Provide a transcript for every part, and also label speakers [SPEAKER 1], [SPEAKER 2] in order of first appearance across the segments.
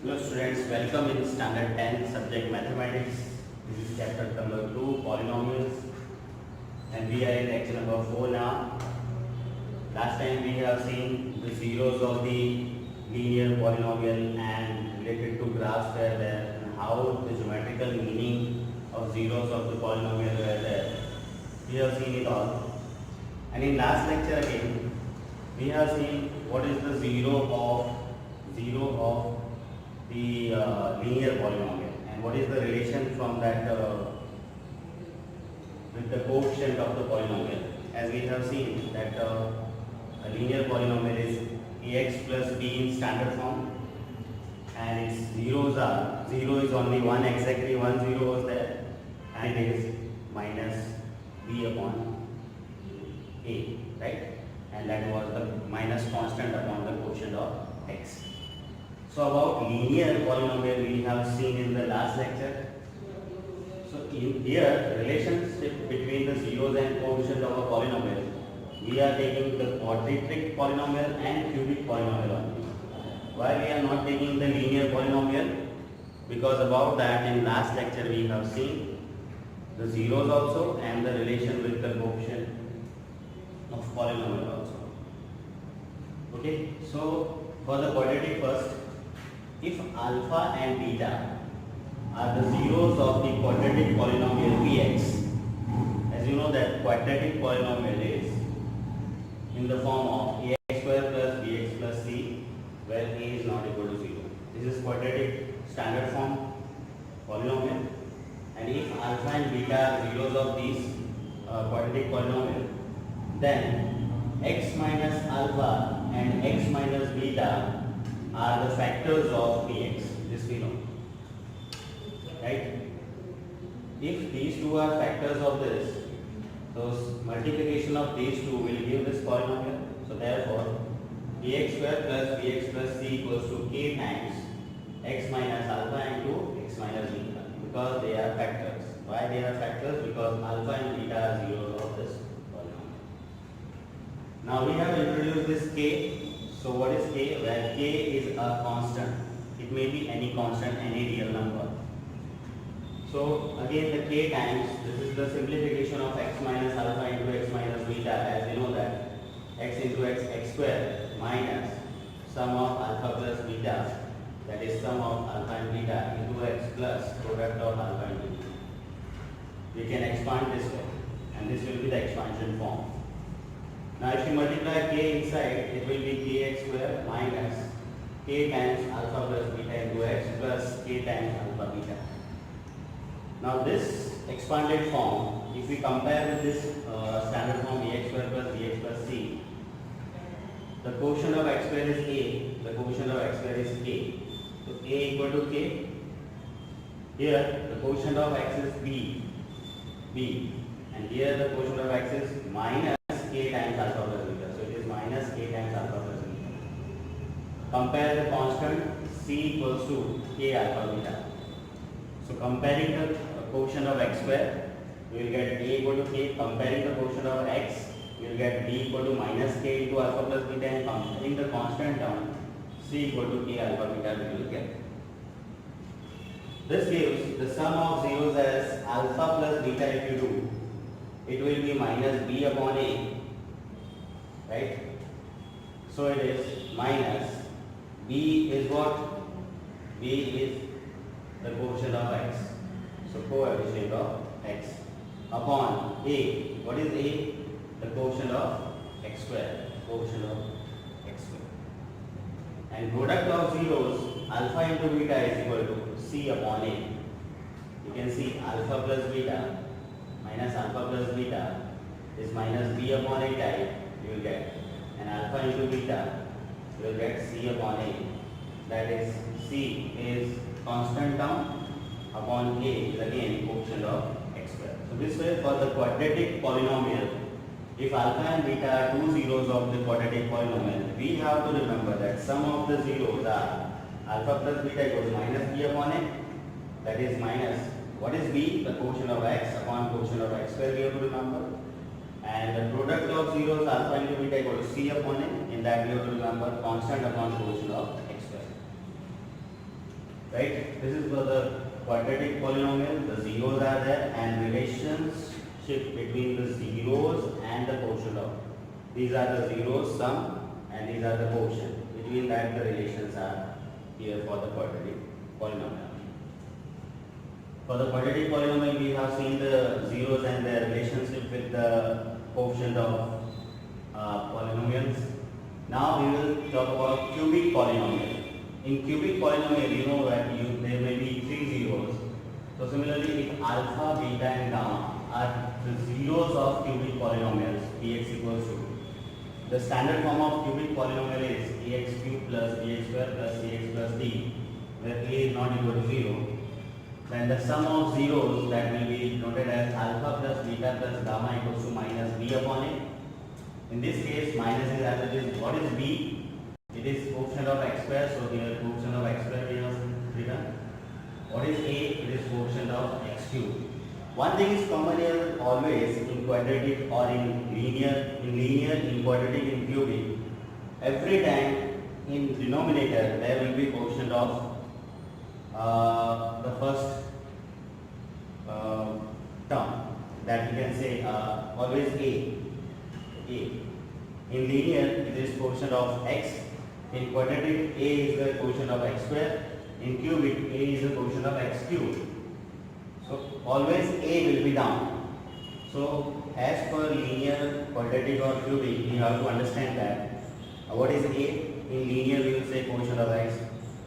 [SPEAKER 1] Hello students, welcome in standard 10 subject mathematics. This is chapter number 2 polynomials and we are in lecture number 4 now. Last time we have seen the zeros of the linear polynomial and related to graphs were there and how the geometrical meaning of zeros of the polynomial were there. We have seen it all. And in last lecture again we have seen what is the zero of the linear polynomial and what is the relation from that with the coefficient of the polynomial. As we have seen that a linear polynomial is ax plus b in standard form and its zeros are 0 is only one, exactly 1 0 was there, and it is minus b upon a, right, and that was the minus constant upon the quotient of x. So about linear polynomial we have seen in the last lecture. So in here relationship between the zeros and coefficient of a polynomial, we are taking the quadratic polynomial and cubic polynomial only. Why we are not taking the linear polynomial? Because about that in last lecture we have seen the zeros also and the relation with the coefficient of polynomial also. Okay, so for the quadratic first, if alpha and beta are the zeros of the quadratic polynomial px, as you know that quadratic polynomial is in the form of ax square plus bx plus c, where a is not equal to 0. This is quadratic standard form polynomial, and if alpha and beta are zeros of these quadratic polynomial, then x minus alpha and x minus beta are the factors of px. This we know, right? If these two are factors of this, so multiplication of these two will give this polynomial. So therefore ax square plus bx plus c equals to k times x minus alpha into x minus beta, because they are factors. Why they are factors? Because alpha and beta are zeros of this polynomial. Now we have introduced this k. So what is k? Where k is a constant. It may be any constant, any real number. So again the k times, this is the simplification of x minus alpha into x minus beta, as we know that x into x square minus sum of alpha plus beta, that is sum of alpha and beta into x plus product of alpha and beta. We can expand this way and this will be the expansion form. Now if you multiply k inside, it will be kx square minus k times alpha plus beta into x plus k times alpha beta. Now this expanded form, if we compare with this standard form ax square plus bx plus c, the quotient of x square is a, the quotient of x square is k. So a equal to k. Here the quotient of x is b, and here the quotient of x is minus k times alpha plus beta. So it is minus k times alpha plus beta. Compare the constant c equals to k alpha beta. So comparing the quotient of x square, we will get a equal to k. Comparing the quotient of x, we will get b equal to minus k into alpha plus beta, and comparing the constant term c equal to k alpha beta, we will get. This gives the sum of zeros as alpha plus beta. If you do, it will be minus b upon a, right? So it is minus b is what? B is the quotient of x, so coefficient of x, upon a. What is a? The quotient of x square, quotient of x square. And product of zeros, alpha into beta is equal to c upon a. You can see alpha plus beta minus alpha plus beta is minus b upon a type, you will get, and alpha into beta you will get c upon a, that is c is constant term upon a is again quotient of x square. So this way for the quadratic polynomial, if alpha and beta are two zeros of the quadratic polynomial, we have to remember that sum of the zeros are alpha plus beta equals minus b upon a, that is minus, what is b? The quotient of x upon quotient of x square we have to remember, and the product of zeros alpha into beta equal to c upon a, in that we have to remember constant upon quotient of x square. right? This is for the quadratic polynomial. The zeros are there and relationship between the zeros and the quotient of. These are the zeros sum and these are the quotient. Between that the relations are here for the quadratic polynomial. For the quadratic polynomial we have seen the zeros and their relationship with the quotient of polynomials. Now we will talk about cubic polynomial. In cubic polynomial, you know that there may be 3 zeros. So similarly, if alpha, beta and gamma are the zeros of cubic polynomials, px equals to. The standard form of cubic polynomial is ax cube plus bx square plus cx plus d, where a is not equal to 0. Then the sum of zeros that will be noted as alpha plus beta plus gamma equals to minus b upon a. In this case, minus is as it is. What is b? It is quotient of x square, so here quotient of x square we have written. What is a? It is quotient of x cube. One thing is common here always in quadratic or in linear, in quadratic, in cubic. Every time in denominator there will be quotient of the first term, that you can say always a. In linear it is quotient of x. In quadratic, a is the quotient of x square. In cubic, a is the quotient of x cube. So always a will be down. So as per linear, quadratic or cubic, we have to understand that what is a? In linear we will say quotient of x.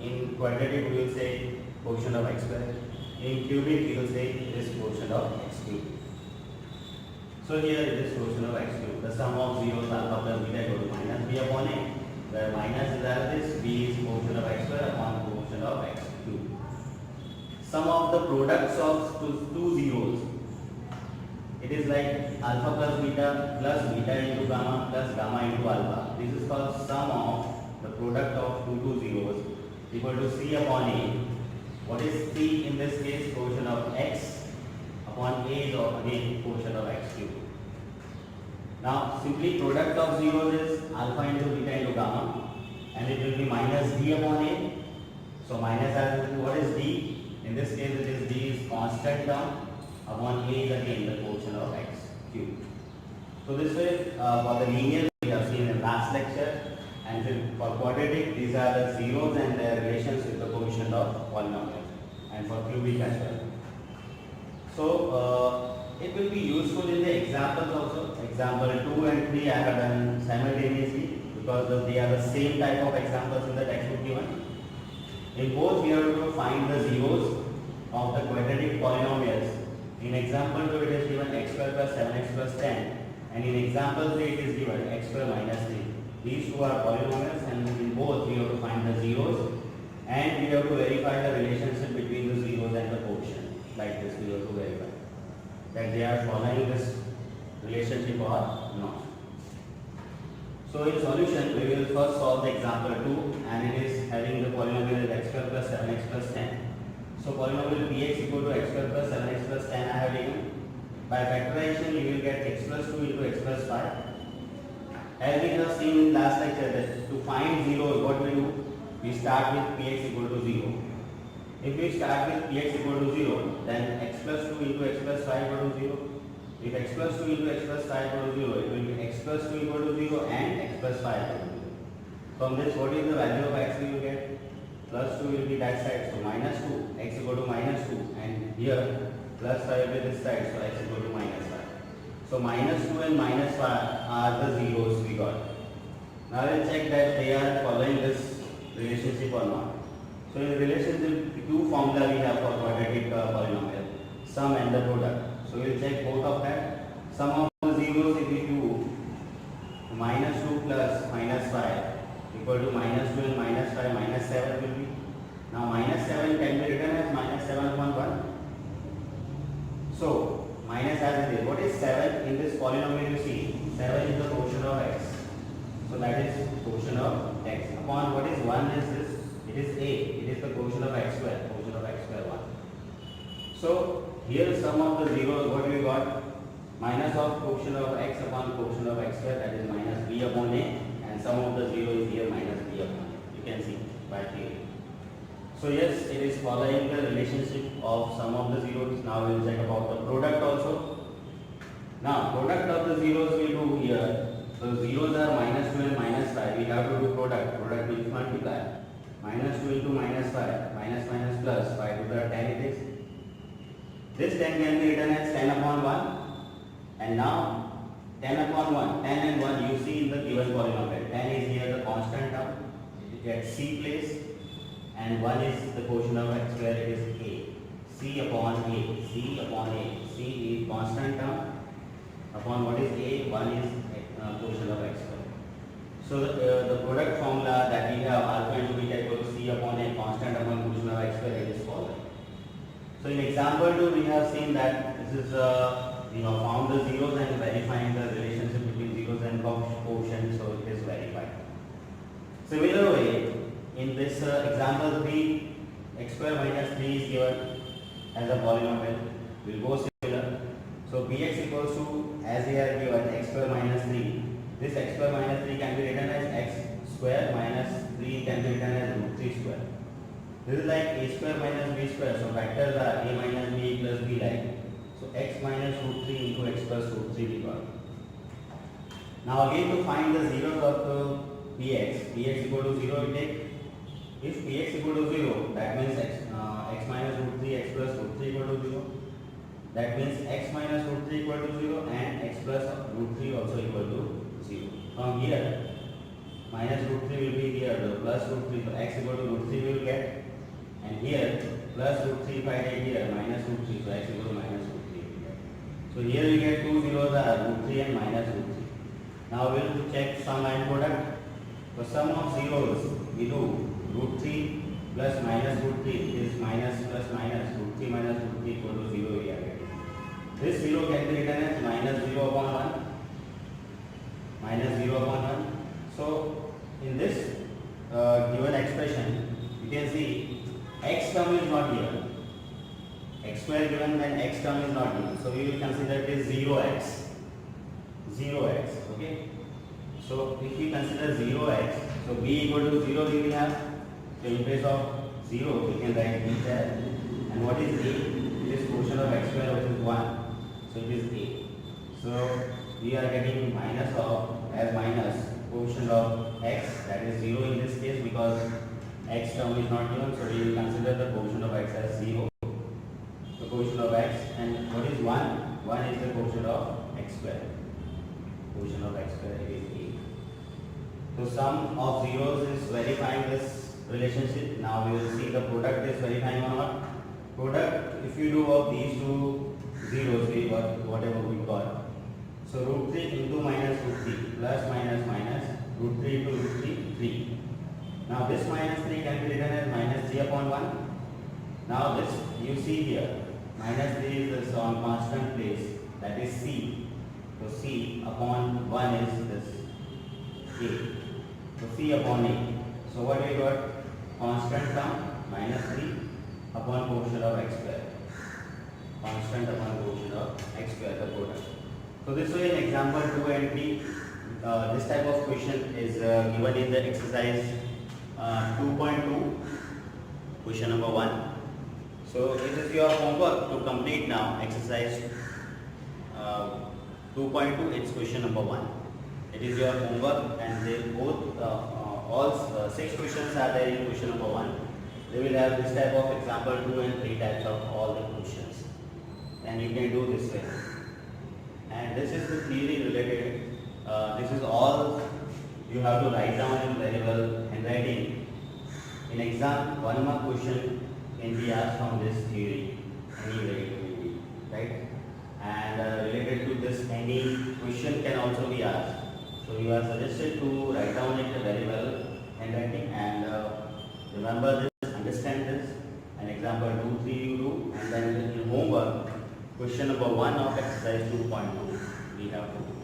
[SPEAKER 1] In quadratic we will say quotient of x square. In cubic we will say it is quotient of x cube. So here it is quotient of x cube. The sum of zeros alpha plus beta equal to minus b upon a, where minus is as this, b is quotient of x square upon quotient of x cube. Sum of the products of two zeros. It is like alpha plus beta into gamma plus gamma into alpha. This is called sum of the product of two zeros equal to c upon a. What is c in this case? Quotient of x upon a is again quotient of x cube. Now simply product of zeros is alpha into beta into gamma, and it will be minus d upon a. So minus as what is d? In this case it is d is constant term upon a is again the quotient of x cube. So this way for the linear we have seen in last lecture, and for quadratic these are the zeros and their relations with the quotient of polynomial, and for cubic as well. So it will be useful in the examples also. Example 2 and 3 I have done simultaneously because they are the same type of examples in the textbook given. In both we have to find the zeros of the quadratic polynomials. In example 2 it is given x square plus 7x plus 10, and in example 3 it is given x square minus 3. These two are polynomials, and in both we have to find the zeros and we have to verify the relationship between the zeros and the quotient. Like this we have to verify that they are following this relationship or not. So in solution we will first solve the example 2, and it is having the polynomial x square plus 7x plus 10. So polynomial px equal to x square plus 7x plus 10 I have taken. By factorization you will get x plus 2 into x plus 5. As we have seen in last lecture that to find zeros, what we do? We start with px equal to 0. If we start with px equal to 0, then x plus 2 into x plus 5 equal to 0. If x plus 2 into x plus 5 equal to 0, it will be x plus 2 equal to 0 and x plus 5 equal to 0. From this, what is the value of x we will get? Plus 2 will be that side, so minus 2, x equal to minus 2, and here plus 5 will be this side, so x equal to minus 5. So minus 2 and minus 5 are the zeros we got. Now we will check that they are following this relationship or not. So in relationship, two formula we have for quadratic polynomial, sum and the product. So we will check both of that. Sum of the zeros if we do minus 2 plus minus 5 equal to minus 2 and minus 5 minus 7 will be. Now minus 7 can be written as minus 7 upon 1. So minus as it is. What is 7 in this polynomial? You see 7 is the quotient of x. So that is quotient of x. Upon what is 1 is this? It is a. It is the quotient of x square. Quotient of x square 1. So here sum of the zeros, what we got? Minus of quotient of x upon quotient of x square, that is minus b upon a, and sum of the zero is here minus b upon a. You can see by theory. So yes, it is following the relationship of sum of the zeros. Now we will check about the product also. Now product of the zeros we do here. So zeros are minus 2 and minus 5. We have to do product. Product means multiply. Minus 2 into minus 5. Minus minus plus. 5 to the 10 it is. This 10 can be written as 10 upon 1. And now 10 upon 1. 10 and 1 you see in the given polynomial. 10 is here the constant term. It gets C place. And 1 is the quotient of x square, it is a. C upon a. C upon a. C is constant term. Upon what is a? 1 is quotient of x square. So the product formula that we have alpha into beta equal to C upon a constant upon quotient of x square, it is following. So in example 2 we have seen that this is found the zeros and verifying the relationship between zeros and quotient, so it is verified. Similar way, in this example 3, x square minus 3 is given as a polynomial. We will go similar. So bx equals to, as we are given x square minus 3, this x square minus 3 can be written as x square minus 3 can be written as root 3 square. This is like a square minus b square. So factors are a minus b plus b like. So x minus root 3 into x plus root 3 we got. Now again to find the zeros of the px equal to 0 we take. If px equal to 0, that means x minus root 3 x plus root 3 equal to 0. That means x minus root 3 equal to 0 and x plus root 3 also equal to 0. From here, minus root 3 will be here, the plus root 3, so x equal to root 3 we will get. And here, plus root 3 if I take here, minus root 3, so x equal to minus root 3 we will get. So here we get two zeros are root 3 and minus root 3. Now we will check sum and product. So sum of zeros, we do root 3 plus minus root 3 is minus plus minus root 3 minus root 3 equal to 0 we are getting. This 0 can be written as minus 0 upon 1. Minus 0 upon 1. So in this given expression, you can see x term is not given. X square given when x term is not given. So we will consider it is 0x. 0x. Okay. So if we consider 0x, so b equal to 0 we will have. So in place of 0 we can write b there. And what is a? It is quotient of x square which is 1. So it is a. So we are getting minus of as minus quotient of x, that is 0 in this case because x term is not given. So we will consider the quotient of x as 0. The quotient of x, and what is 1? 1 is the quotient of x square. Quotient of x square is 8. So sum of zeros is verifying this relationship. Now we will see the product is verifying or not. Product, if you do of these two zeros, we got whatever we got. So root 3 into minus root 3 plus minus minus root 3 into root 3, 3. Now this minus 3 can be written as minus 3 upon 1. Now this you see here, minus 3 is this on constant place, that is c. So c upon 1 is this a. So c upon a. So what we got? Constant term minus 3 upon quotient of x square. Constant upon quotient of x square, the product. So this way in example 2 and 3, this type of question is given in the exercise 2.2, question number 1. So it is your homework to complete now exercise 2.2, it's question number 1. It is your homework, and they both all 6 questions are there in question number 1. They will have this type of example 2 and 3 types of all the questions, and you can do this way. And this is the theory related. This is all you have to write down in very well handwriting. In exam, 1 mark question can be asked from this theory anyway, right? And related to this, any question can also be asked. So you are suggested to write down it very well handwriting, and remember this, understand this. And example 2, 3 you do, and then in homework, question number 1 of exercise 2.2 we have to do.